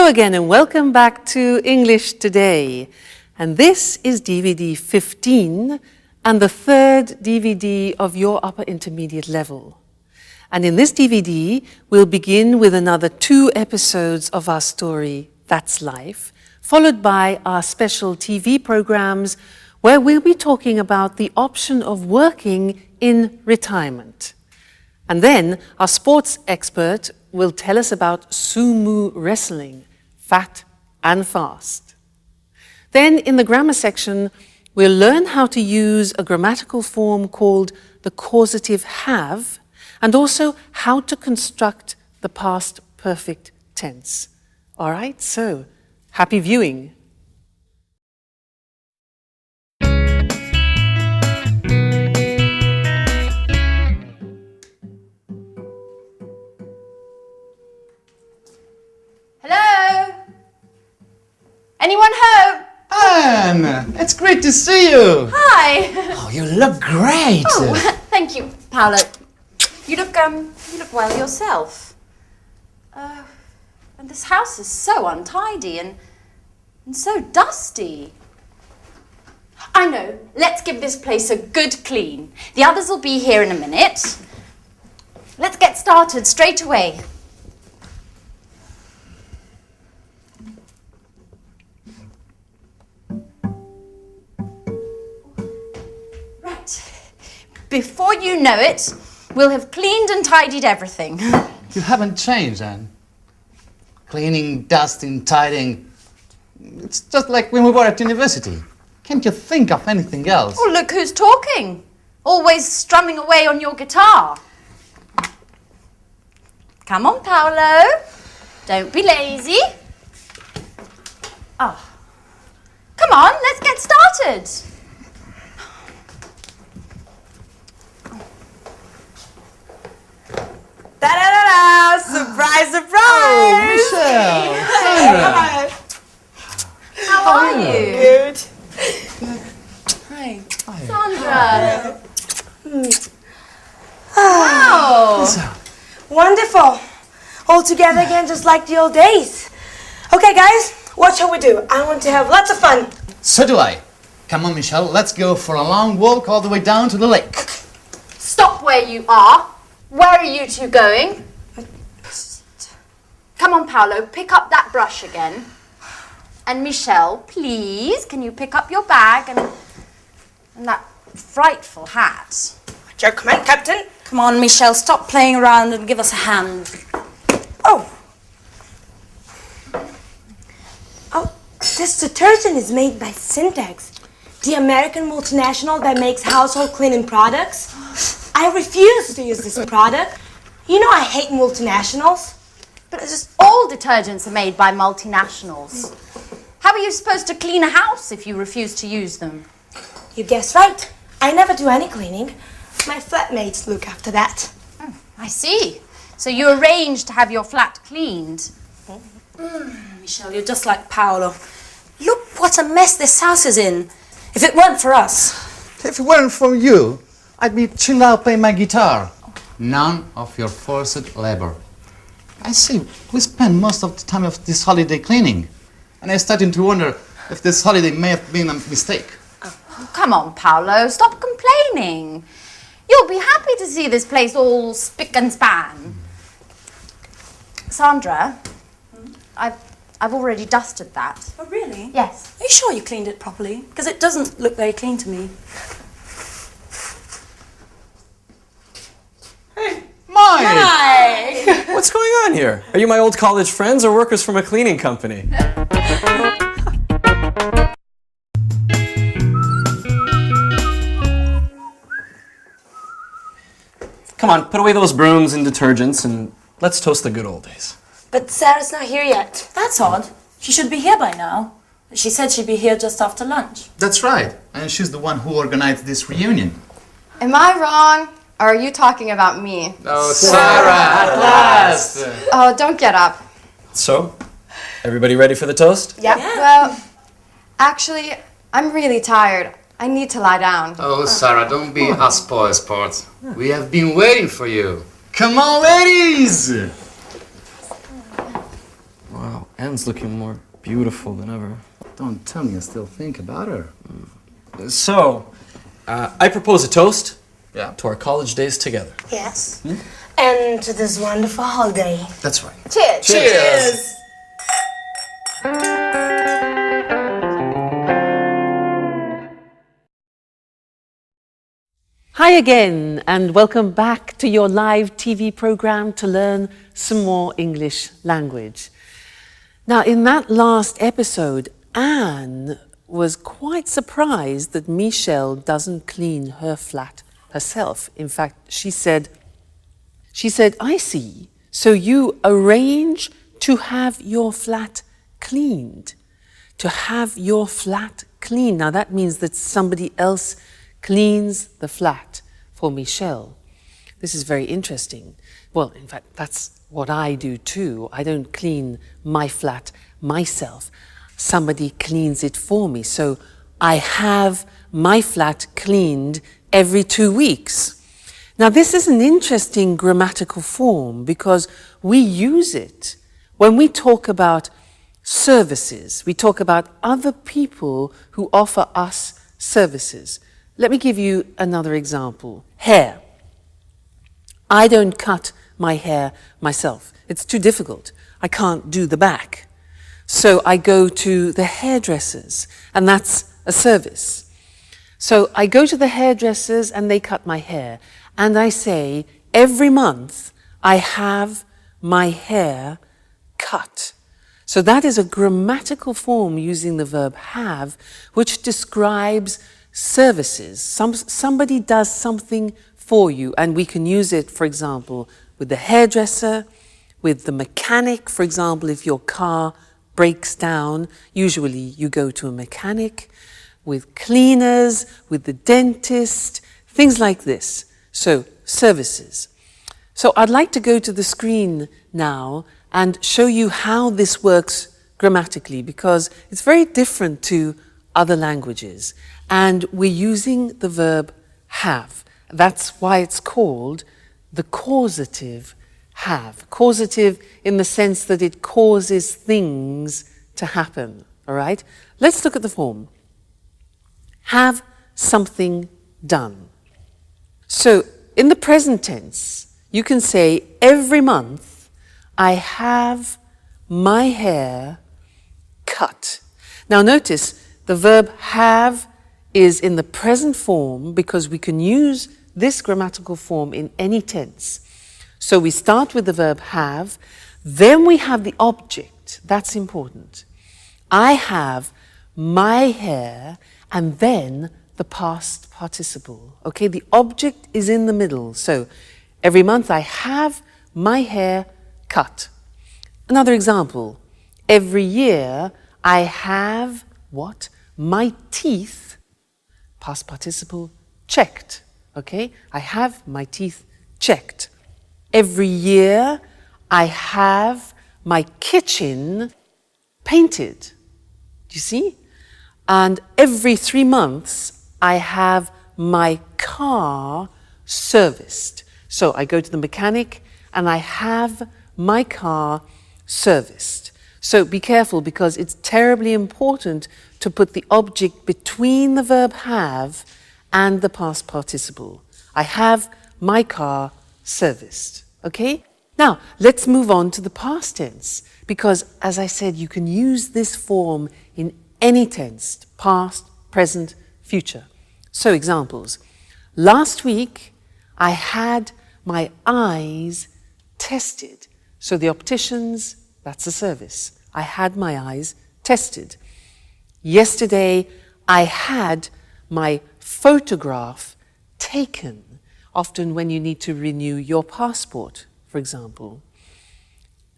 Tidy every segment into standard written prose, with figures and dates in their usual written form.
again and welcome back to English Today. And this is DVD 15 and the third DVD of your upper intermediate level. And in this DVD, we'll begin with another 2 episodes of our story, That's Life, followed by our special TV programs where we'll be talking about the option of working in retirement. And then our sports expert will tell us about sumo wrestling, fat and fast. Then in the grammar section, we'll learn how to use a grammatical form called the causative have, and also how to construct the past perfect tense. All right, so happy viewing. Hello? Anyone home? Anne, it's great to see you. Hi. Oh, you look great. Oh, thank you, Paolo. You look well yourself. And this house is so untidy and so dusty. I know. Let's give this place a good clean. The others will be here in a minute. Let's get started straight away. Before you know it, we'll have cleaned and tidied everything. You haven't changed, Anne. Cleaning, dusting, tidying. It's just like when we were at university. Can't you think of anything else? Oh, look who's talking. Always strumming away on your guitar. Come on, Paolo. Don't be lazy. Ah. Come on, let's get started. Da-da-da-da! Surprise, surprise! Oh, Michelle! Sandra! How are you? Good. Hi. Sandra. Wow. So, Wonderful. All together again, just like the old days. Okay, guys, what shall we do? I want to have lots of fun. so do I. Come on, Michelle, let's go for a long walk all the way down to the lake. Stop where you are. Where are you two going? Come on, Paolo, pick up that brush again. And Michelle, please, can you pick up your bag and that frightful hat? Your command, Captain. Come on, Michelle, stop playing around and give us a hand. Oh. Oh, this detergent is made by Syntax, the American multinational that makes household cleaning products. I refuse to use this product. You know I hate multinationals. But it's just all detergents are made by multinationals. How are you supposed to clean a house if you refuse to use them? You guessed right. I never do any cleaning. My flatmates look after that. Oh, I see. So you arranged to have your flat cleaned. Michelle, you're just like Paolo. Look what a mess this house is in. If it weren't for us. If it weren't for you, I'd be chilled out playing my guitar. None of your forced labor. I see, we spend most of the time of this holiday cleaning. And I'm starting to wonder if this holiday may have been a mistake. Oh, come on, Paolo, stop complaining. You'll be happy to see this place all spick and span. Sandra, I've already dusted that. Oh, really? Yes. Are you sure you cleaned it properly? Because it doesn't look very clean to me. Mike! Hi! What's going on here? Are you my old college friends or workers from a cleaning company? Come on, put away those brooms and detergents and let's toast the good old days. But Sarah's not here yet. That's odd. She should be here by now. She said she'd be here just after lunch. That's right. And she's the one who organized this reunion. Am I wrong? Or are you talking about me? Oh, Sarah, at last! Oh, don't get up. So, everybody ready for the toast? Yeah. Well, actually, I'm really tired. I need to lie down. Oh, Sarah, don't be a spoil sport. We have been waiting for you. Come on, ladies! Wow. Anne's looking more beautiful than ever. Don't tell me you still think about her. So, I propose a toast Yeah. to our college days together. Yes. And to this wonderful holiday. That's right. Cheers. Cheers. Hi again, and welcome back to your live TV program to learn some more English language. Now, in that last episode, Anne was quite surprised that Michelle doesn't clean her flat herself. In fact, she said, I see, so you arrange to have your flat cleaned. To have your flat cleaned. Now, that means that somebody else cleans the flat for Michelle. This is very interesting. Well, in fact, that's what I do too. I don't clean my flat myself. Somebody cleans it for me. So I have my flat cleaned every 2 weeks. Now, this is an interesting grammatical form because we use it when we talk about services. We talk about other people who offer us services. Let me give you another example. Hair. I don't cut my hair myself. It's too difficult. I can't do the back. So I go to the hairdressers, and that's a service. So I go to the hairdressers and they cut my hair. And I say, every month I have my hair cut. So that is a grammatical form using the verb have, which describes services. Somebody does something for you, and we can use it, for example, with the hairdresser, with the mechanic. For example, if your car breaks down, usually you go to a mechanic, with cleaners, with the dentist, things like this. So, services. So I'd like to go to the screen now and show you how this works grammatically, because it's very different to other languages. And we're using the verb have. That's why it's called the causative have. Causative in the sense that it causes things to happen. All right? Let's look at the form. Have something done. So in the present tense, you can say, every month I have my hair cut. Now notice, the verb have is in the present form because we can use this grammatical form in any tense. So we start with the verb have, then we have the object. That's important. I have my hair, and then the past participle. Okay, the object is in the middle. So every month I have my hair cut. Another example. Every year I have what? My teeth, past participle, checked. Okay, I have my teeth checked. Every year I have my kitchen painted. Do you see? And every 3 months I have my car serviced. So I go to the mechanic and I have my car serviced. So be careful, because it's terribly important to put the object between the verb have and the past participle. I have my car serviced. Okay? Now, let's move on to the past tense, because as I said, you can use this form in any tense, past, present, future. So examples. Last week, I had my eyes tested. So the opticians, that's a service. I had my eyes tested. Yesterday, I had my photograph taken. Often when you need to renew your passport, for example.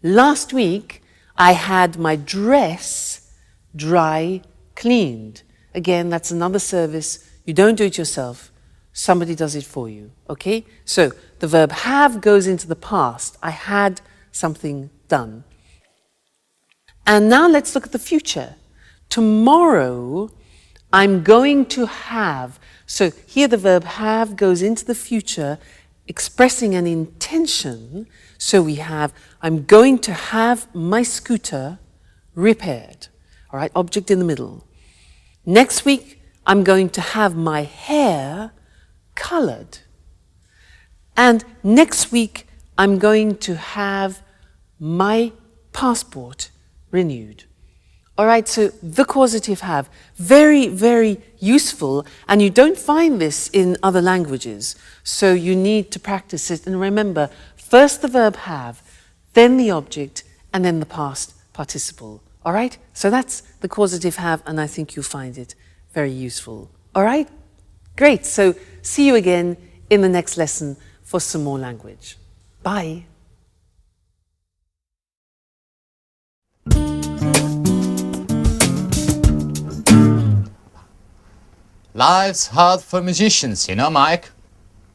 Last week, I had my dress dry cleaned. Again, that's another service. You don't do it yourself. Somebody does it for you. Okay? So the verb have goes into the past. I had something done. And now let's look at the future. Tomorrow, I'm going to have. So here the verb have goes into the future, expressing an intention. So we have, I'm going to have my scooter repaired. All right, object in the middle. Next week, I'm going to have my hair colored. And next week, I'm going to have my passport renewed. All right, so the causative have, very, very useful, and you don't find this in other languages, so you need to practice it. And remember, first the verb have, then the object, and then the past participle. All right, so that's the causative have, and I think you'll find it very useful. All right, great. So see you again in the next lesson for some more language. Bye. Life's hard for musicians, you know, Mike.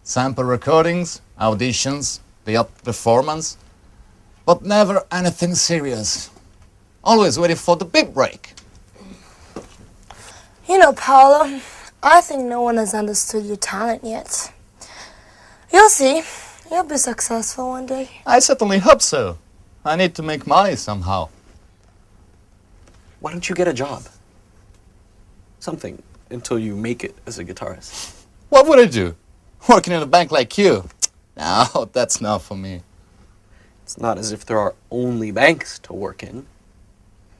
Sample recordings, auditions, the performance, but never anything serious. Always waiting for the big break. You know, Paolo, I think no one has understood your talent yet. You'll see. You'll be successful one day. I certainly hope so. I need to make money somehow. Why don't you get a job? Something, until you make it as a guitarist. What would I do? Working in a bank like you? No, that's not for me. It's not as if there are only banks to work in.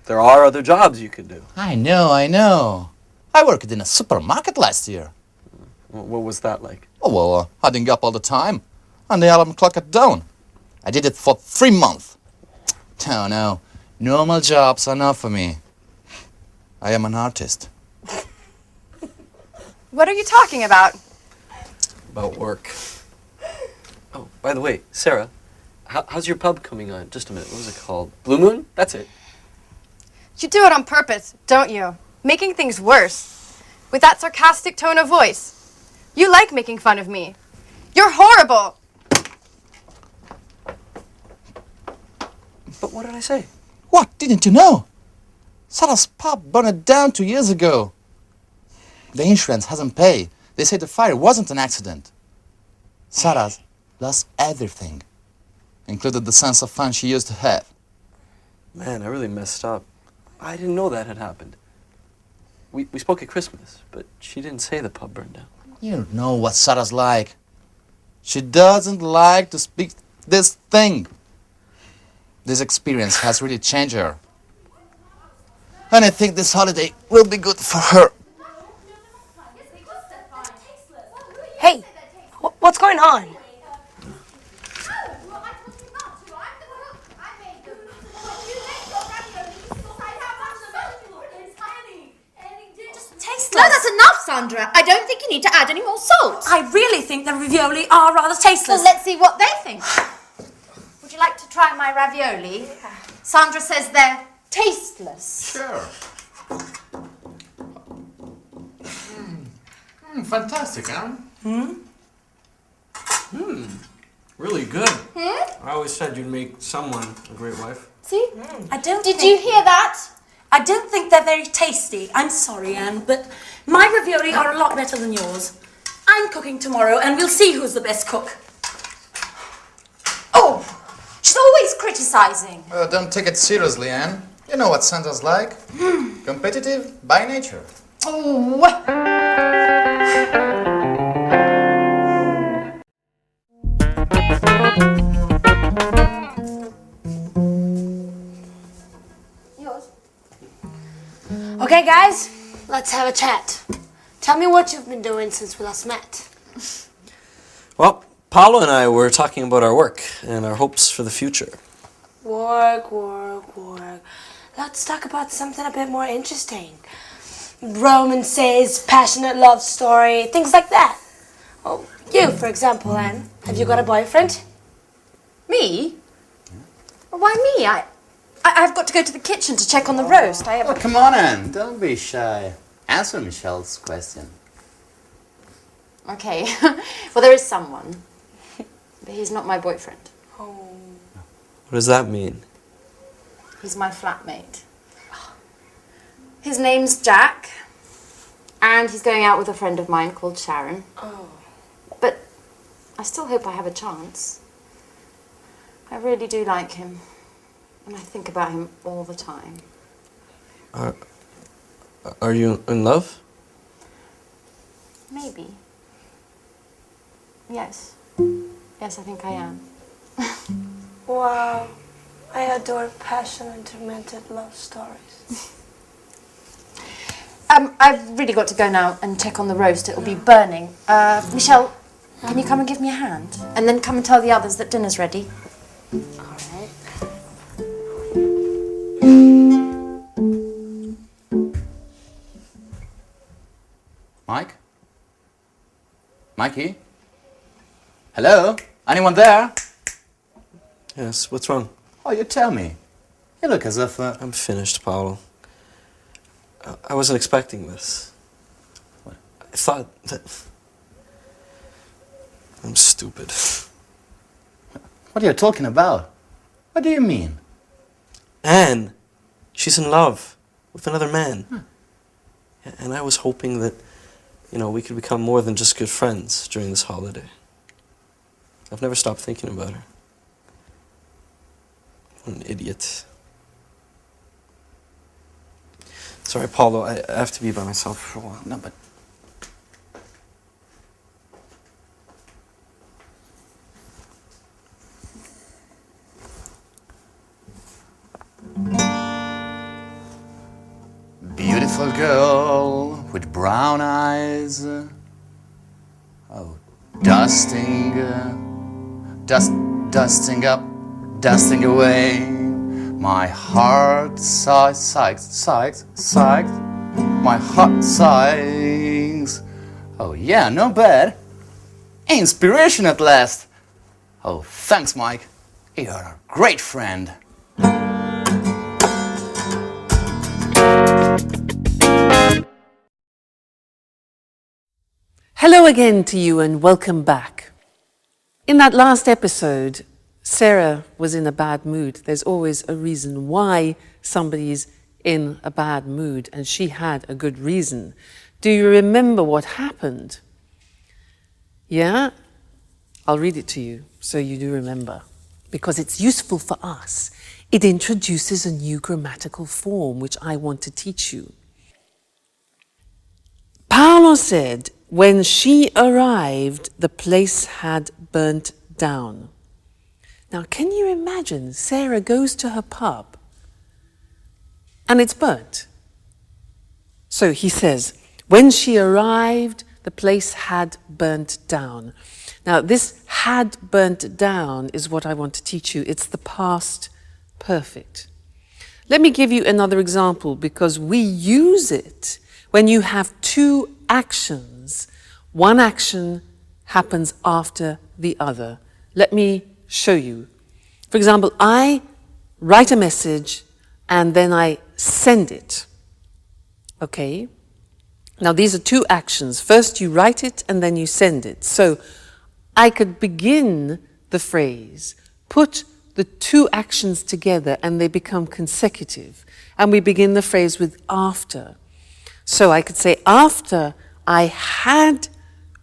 There are other jobs you could do. I know. I worked in a supermarket last year. What was that like? Oh, well, adding up all the time. And the alarm clock at dawn. I did it for 3 months. Oh, no. Normal jobs are not for me. I am an artist. What are you talking about? About work. Oh, by the way, Sarah, how's your pub coming on? Just a minute, what was it called? Blue Moon? That's it. You do it on purpose, don't you? Making things worse. With that sarcastic tone of voice. You like making fun of me. You're horrible! But what did I say? What? Didn't you know? Sarah's pub burned down 2 years ago. The insurance hasn't paid. They say the fire wasn't an accident. Sarah's lost everything, including the sense of fun she used to have. Man, I really messed up. I didn't know that had happened. We spoke at Christmas, but she didn't say the pub burned down. You don't know what Sarah's like. She doesn't like to speak this thing. This experience has really changed her. And I think this holiday will be good for her. Hey, what's going on? No, that's enough, Sandra. I don't think you need to add any more salt. I really think the ravioli are rather tasteless. Well, let's see what they think. Would you like to try my ravioli? Sandra says they're tasteless. Sure. Fantastic, huh? Really good. I always said you'd make someone a great wife. See? Did you hear that? I don't think they're very tasty. I'm sorry, Anne, but my ravioli are a lot better than yours. I'm cooking tomorrow, and we'll see who's the best cook. Oh, she's always criticising. Don't take it seriously, Anne. You know what Santa's like. Competitive by nature. Okay, guys, let's have a chat. Tell me what you've been doing since we last met. Well, Paolo and I were talking about our work and our hopes for the future. Work. Let's talk about something a bit more interesting. Romances, passionate love story, things like that. Well, you, for example, Anne, have you got a boyfriend? Me? Why me? I've got to go to the kitchen to check on the roast. Oh, come on, Anne. Don't be shy. Answer Michelle's question. Okay. Well, there is someone. But he's not my boyfriend. What does that mean? He's my flatmate. His name's Jack. And he's going out with a friend of mine called Sharon. But I still hope I have a chance. I really do like him. And I think about him all the time. Are you in love? Maybe. Yes. Yes, I think I am. Wow. I adore passion and tormented love stories. I've really got to go now and check on the roast. It'll be burning. Michelle, can you come and give me a hand? And then come and tell the others that dinner's ready. Mike? Mikey? Hello? Anyone there? Yes, what's wrong? Oh, you tell me. You look as if... I'm finished, Paolo. I wasn't expecting this. What? I thought that... I'm stupid. What are you talking about? What do you mean? Anne, she's in love with another man. Yeah, and I was hoping that, we could become more than just good friends during this holiday. I've never stopped thinking about her. What an idiot. Sorry, Paulo, I have to be by myself for a while. No, but... Beautiful girl with brown eyes. Oh, dusting up, dusting away. My heart sighs. My heart sighs. Oh yeah, not bad. Inspiration at last. Oh, thanks, Mike. You're a great friend. Hello again to you and welcome back. In that last episode, Sarah was in a bad mood. There's always a reason why somebody's in a bad mood, and she had a good reason. Do you remember what happened? Yeah? I'll read it to you so you do remember, because it's useful for us. It introduces a new grammatical form which I want to teach you. Paolo said, when she arrived, the place had burnt down. Now, can you imagine Sarah goes to her pub and it's burnt? So he says, when she arrived, the place had burnt down. Now, this had burnt down is what I want to teach you. It's the past perfect. Let me give you another example because we use it when you have two actions. One action happens after the other. Let me show you. For example, I write a message and then I send it. Okay? Now these are two actions. First you write it and then you send it. So I could begin the phrase, put the two actions together and they become consecutive. And we begin the phrase with after. So I could say, after I had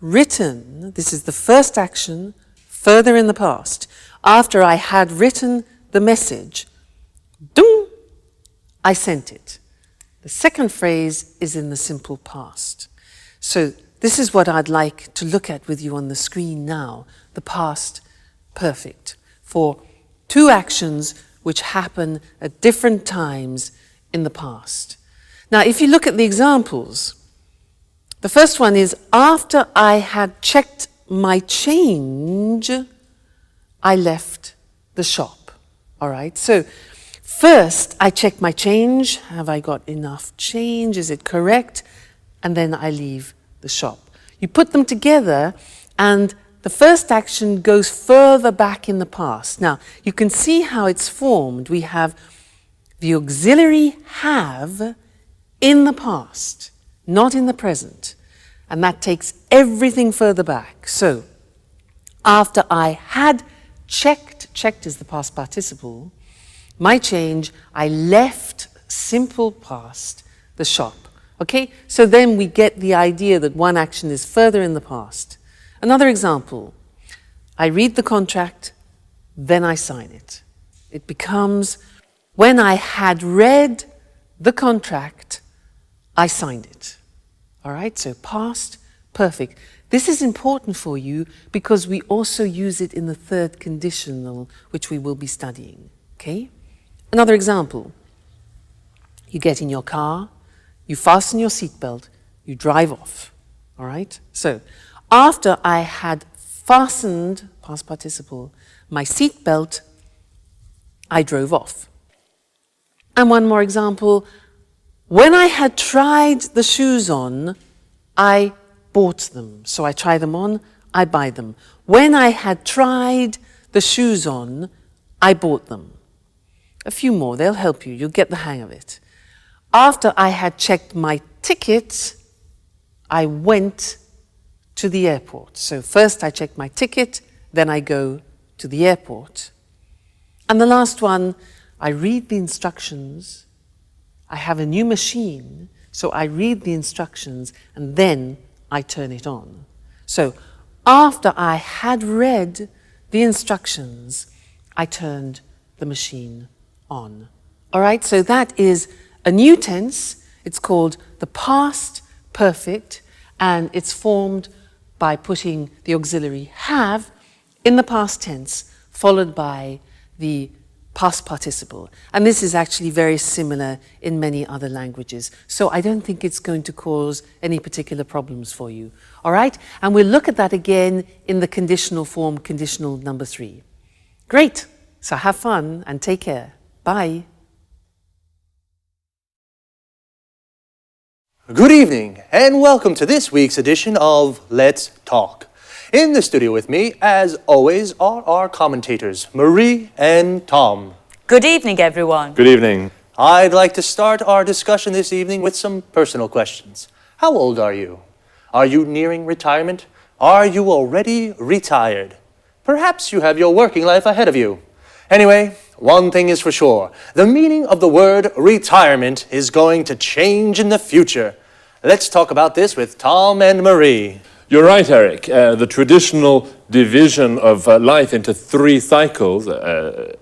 written, this is the first action, further in the past. After I had written the message, ding, I sent it. The second phrase is in the simple past. So this is what I'd like to look at with you on the screen now, the past perfect, for two actions which happen at different times in the past. Now, if you look at the examples, the first one is, after I had checked my change, I left the shop. All right, so first I check my change. Have I got enough change? Is it correct? And then I leave the shop. You put them together and the first action goes further back in the past. Now, you can see how it's formed. We have the auxiliary have in the past, not in the present. And that takes everything further back. So, after I had checked is the past participle, my change, I left, simple past, the shop. Okay? So then we get the idea that one action is further in the past. Another example, I read the contract, then I sign it. It becomes, when I had read the contract, I signed it. All right, so past perfect. This is important for you because we also use it in the third conditional, which we will be studying. Okay? Another example. You get in your car, you fasten your seatbelt, you drive off. All right? So, after I had fastened, past participle, my seatbelt, I drove off. And one more example. When I had tried the shoes on, I bought them. So I try them on, I buy them. When I had tried the shoes on, I bought them. A few more, they'll help you. You'll get the hang of it. After I had checked my ticket, I went to the airport. So first I check my ticket, then I go to the airport. And the last one, I read the instructions. I have a new machine, so I read the instructions and then I turn it on. So after I had read the instructions, I turned the machine on. All right, so that is a new tense. It's called the past perfect, and it's formed by putting the auxiliary have in the past tense, followed by the past participle. And this is actually very similar in many other languages. So I don't think it's going to cause any particular problems for you. All right? And we'll look at that again in the conditional form, conditional number 3. Great. So have fun and take care. Bye. Good evening, and welcome to this week's edition of Let's Talk. In the studio with me, as always, are our commentators, Marie and Tom. Good evening, everyone. Good evening. I'd like to start our discussion this evening with some personal questions. How old are you? Are you nearing retirement? Are you already retired? Perhaps you have your working life ahead of you. Anyway, one thing is for sure. The meaning of the word retirement is going to change in the future. Let's talk about this with Tom and Marie. You're right, Eric. The traditional division of life into 3 cycles,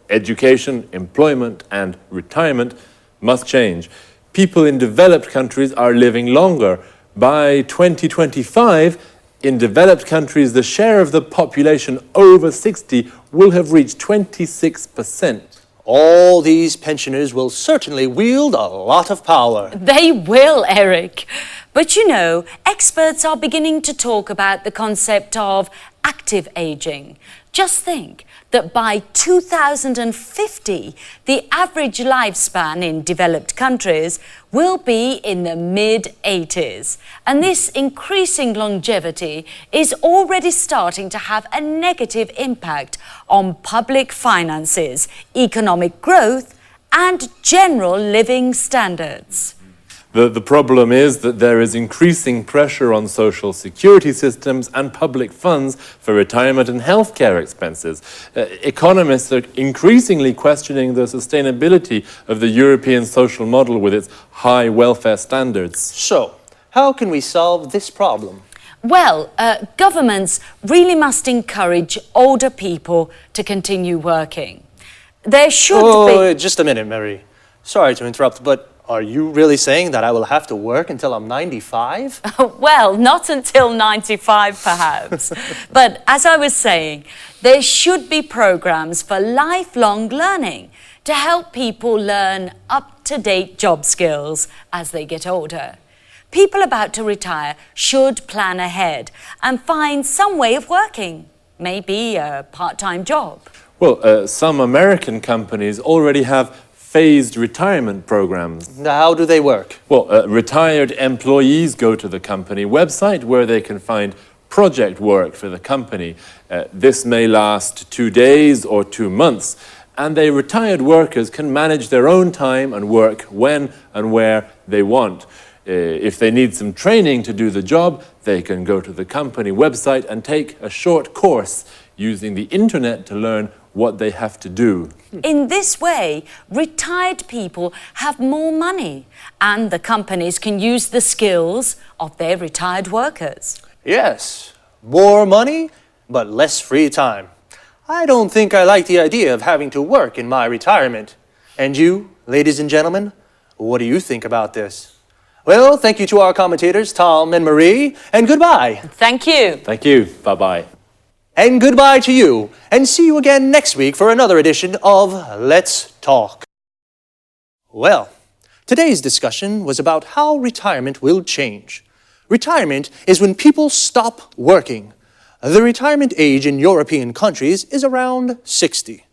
education, employment, and retirement, must change. People in developed countries are living longer. By 2025, in developed countries, the share of the population over 60 will have reached 26%. All these pensioners will certainly wield a lot of power. They will, Eric. But you know, experts are beginning to talk about the concept of active aging. Just think that by 2050, the average lifespan in developed countries will be in the mid-80s. And this increasing longevity is already starting to have a negative impact on public finances, economic growth, and general living standards. The problem is that there is increasing pressure on social security systems and public funds for retirement and healthcare expenses. Economists are increasingly questioning the sustainability of the European social model with its high welfare standards. So, how can we solve this problem? Well, governments really must encourage older people to continue working. There should be... Just a minute, Mary. Sorry to interrupt, but are you really saying that I will have to work until I'm 95? Well, not until 95, perhaps. But as I was saying, there should be programs for lifelong learning to help people learn up-to-date job skills as they get older. People about to retire should plan ahead and find some way of working, maybe a part-time job. Well, some American companies already have phased retirement programs. How do they work? Well, retired employees go to the company website where they can find project work for the company. This may last 2 days or 2 months, and the retired workers can manage their own time and work when and where they want. If they need some training to do the job, they can go to the company website and take a short course using the internet to learn what they have to do. In this way, retired people have more money and the companies can use the skills of their retired workers. Yes, more money, but less free time. I don't think I like the idea of having to work in my retirement. And you, ladies and gentlemen, What do you think about this? Well, thank you to our commentators, Tom and Marie, and goodbye. Thank you. Thank you. Bye-bye. And goodbye to you, and see you again next week for another edition of Let's Talk. Well, today's discussion was about how retirement will change. Retirement is when people stop working. The retirement age in European countries is around 60.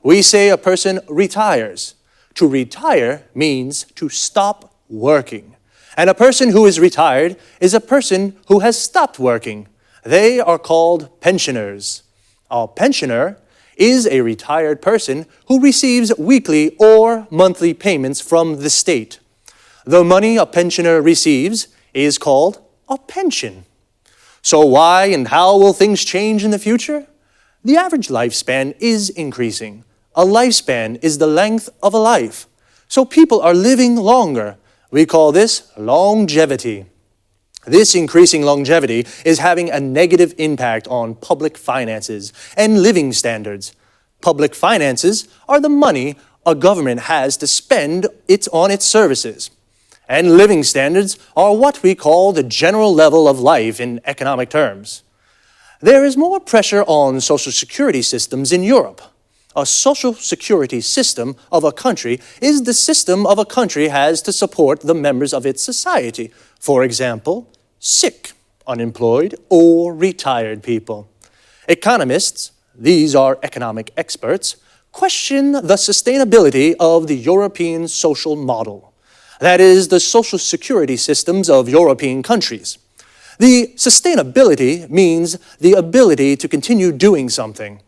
We say a person retires. To retire means to stop working. And a person who is retired is a person who has stopped working. They are called pensioners. A pensioner is a retired person who receives weekly or monthly payments from the state. The money a pensioner receives is called a pension. So why and how will things change in the future? The average lifespan is increasing. A lifespan is the length of a life. So people are living longer. We call this longevity. This increasing longevity is having a negative impact on public finances and living standards. Public finances are the money a government has to spend on its services. And living standards are what we call the general level of life in economic terms. There is more pressure on social security systems in Europe. A social security system of a country is the system of a country has to support the members of its society. For example, sick, unemployed, or retired people. Economists, these are economic experts, question the sustainability of the European social model. That is, the social security systems of European countries. The sustainability means the ability to continue doing something.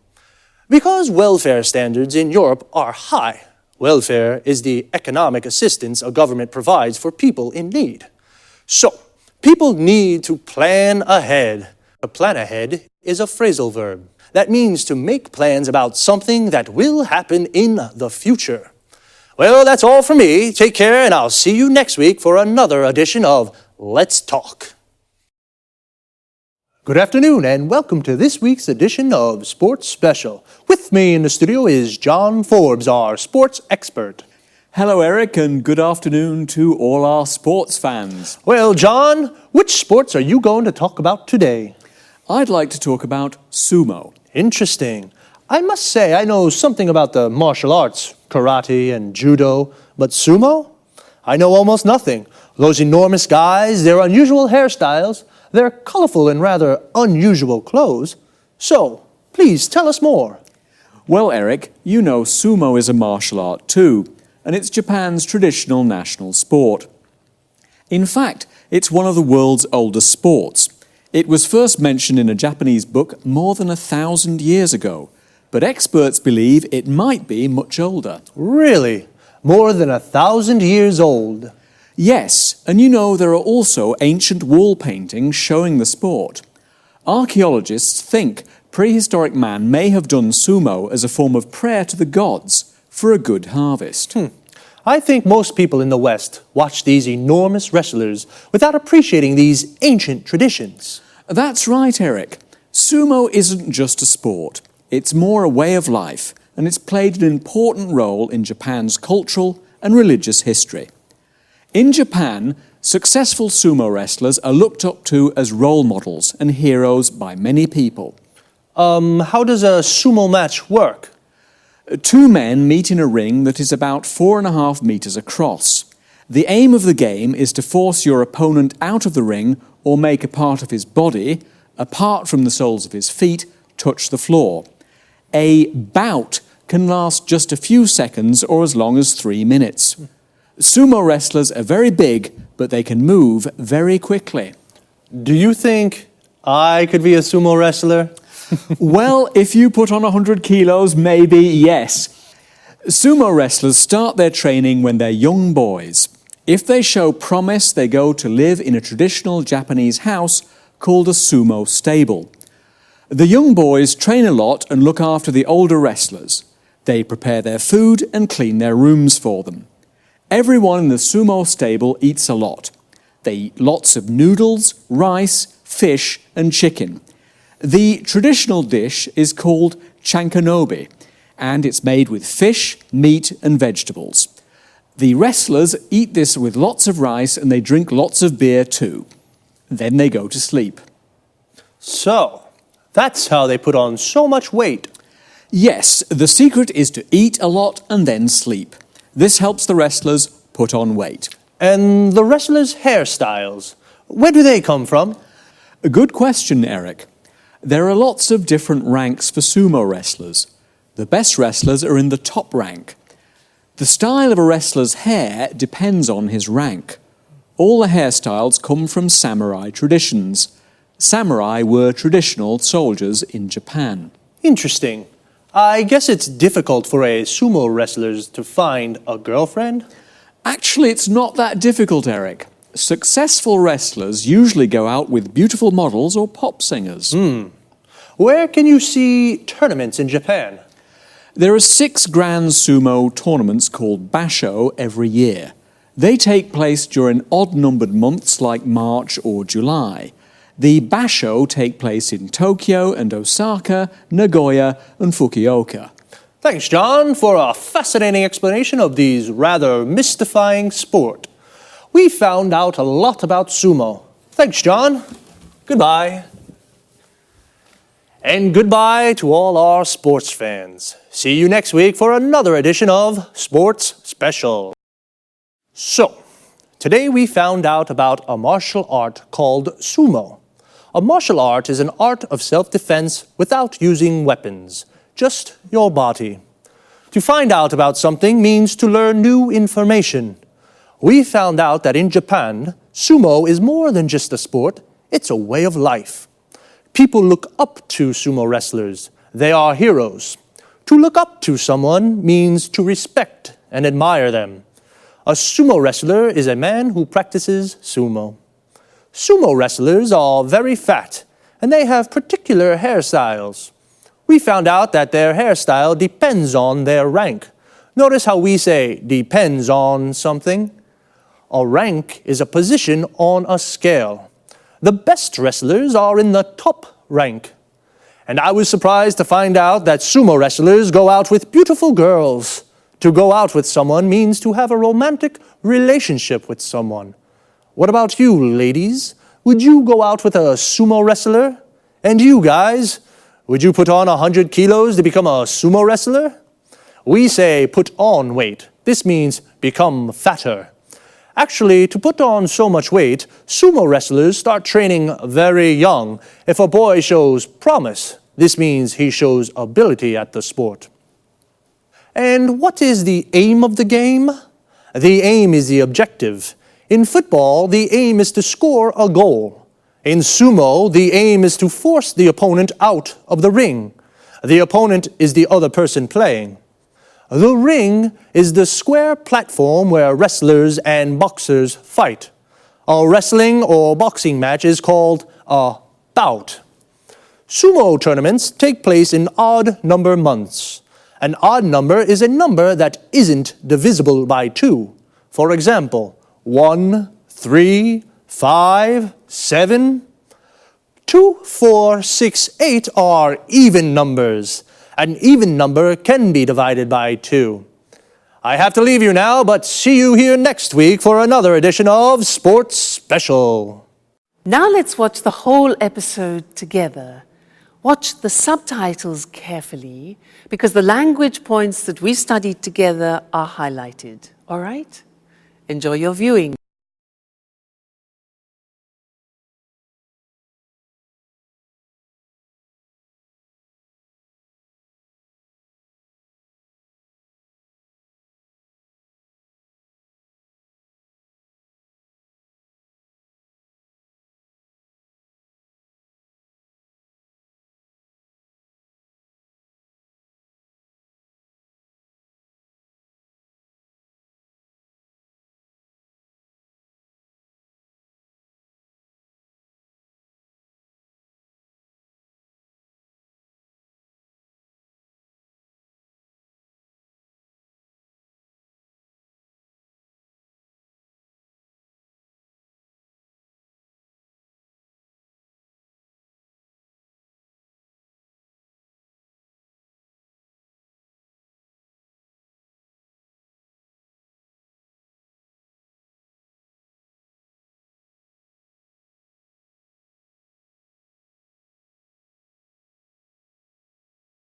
Because welfare standards in Europe are high, welfare is the economic assistance a government provides for people in need. So, people need to plan ahead. To plan ahead is a phrasal verb. That means to make plans about something that will happen in the future. Well, that's all from me. Take care, and I'll see you next week for another edition of Let's Talk. Good afternoon, and welcome to this week's edition of Sports Special. With me in the studio is John Forbes, our sports expert. Hello, Eric, and good afternoon to all our sports fans. Well, John, which sports are you going to talk about today? I'd like to talk about sumo. Interesting. I must say I know something about the martial arts, karate and judo, but sumo? I know almost nothing. Those enormous guys, their unusual hairstyles, their colorful and rather unusual clothes. So, please tell us more. Well, Eric, you know sumo is a martial art too, and it's Japan's traditional national sport. In fact, it's one of the world's oldest sports. It was first mentioned in a Japanese book more than 1,000 years ago, but experts believe it might be much older. Really? More than 1,000 years old? Yes, and you know there are also ancient wall paintings showing the sport. Archaeologists think prehistoric man may have done sumo as a form of prayer to the gods for a good harvest. I think most people in the West watch these enormous wrestlers without appreciating these ancient traditions. That's right, Eric. Sumo isn't just a sport. It's more a way of life, and it's played an important role in Japan's cultural and religious history. In Japan, successful sumo wrestlers are looked up to as role models and heroes by many people. How does a sumo match work? Two men meet in a ring that is about 4.5 meters across. The aim of the game is to force your opponent out of the ring or make a part of his body, apart from the soles of his feet, touch the floor. A bout can last just a few seconds or as long as 3 minutes. Sumo wrestlers are very big, but they can move very quickly. Do you think I could be a sumo wrestler? Well, if you put on 100 kilos, maybe yes. Sumo wrestlers start their training when they're young boys. If they show promise, they go to live in a traditional Japanese house called a sumo stable. The young boys train a lot and look after the older wrestlers. They prepare their food and clean their rooms for them. Everyone in the sumo stable eats a lot. They eat lots of noodles, rice, fish, and chicken. The traditional dish is called chankanobi, and it's made with fish, meat, and vegetables. The wrestlers eat this with lots of rice and they drink lots of beer too. Then they go to sleep. So, that's how they put on so much weight. Yes, the secret is to eat a lot and then sleep. This helps the wrestlers put on weight. And the wrestlers' hairstyles, where do they come from? A good question, Eric. There are lots of different ranks for sumo wrestlers. The best wrestlers are in the top rank. The style of a wrestler's hair depends on his rank. All the hairstyles come from samurai traditions. Samurai were traditional soldiers in Japan. Interesting. I guess it's difficult for a sumo wrestler to find a girlfriend? Actually, it's not that difficult, Eric. Successful wrestlers usually go out with beautiful models or pop singers. Where can you see tournaments in Japan? There are 6 grand sumo tournaments called Basho every year. They take place during odd-numbered months like March or July. The Basho take place in Tokyo and Osaka, Nagoya and Fukuoka. Thanks, John, for a fascinating explanation of these rather mystifying sport. We found out a lot about sumo. Thanks, John. Goodbye. And goodbye to all our sports fans. See you next week for another edition of Sports Special. So, today we found out about a martial art called sumo. A martial art is an art of self-defense without using weapons, just your body. To find out about something means to learn new information. We found out that in Japan, sumo is more than just a sport, it's a way of life. People look up to sumo wrestlers. They are heroes. To look up to someone means to respect and admire them. A sumo wrestler is a man who practices sumo. Sumo wrestlers are very fat, and they have particular hairstyles. We found out that their hairstyle depends on their rank. Notice how we say depends on something. A rank is a position on a scale. The best wrestlers are in the top rank. And I was surprised to find out that sumo wrestlers go out with beautiful girls. To go out with someone means to have a romantic relationship with someone. What about you, ladies? Would you go out with a sumo wrestler? And you guys, would you put on 100 kilos to become a sumo wrestler? We say put on weight. This means become fatter. Actually, to put on so much weight, sumo wrestlers start training very young. If a boy shows promise, this means he shows ability at the sport. And what is the aim of the game? The aim is the objective. In football, the aim is to score a goal. In sumo, the aim is to force the opponent out of the ring. The opponent is the other person playing. The ring is the square platform where wrestlers and boxers fight. A wrestling or boxing match is called a bout. Sumo tournaments take place in odd number months. An odd number is a number that isn't divisible by 2. For example, 1, 3, 5, 7. 2, 4, 6, 8 are even numbers. An even number can be divided by 2. I have to leave you now, but see you here next week for another edition of Sports Special. Now let's watch the whole episode together. Watch the subtitles carefully because the language points that we studied together are highlighted. All right? Enjoy your viewing.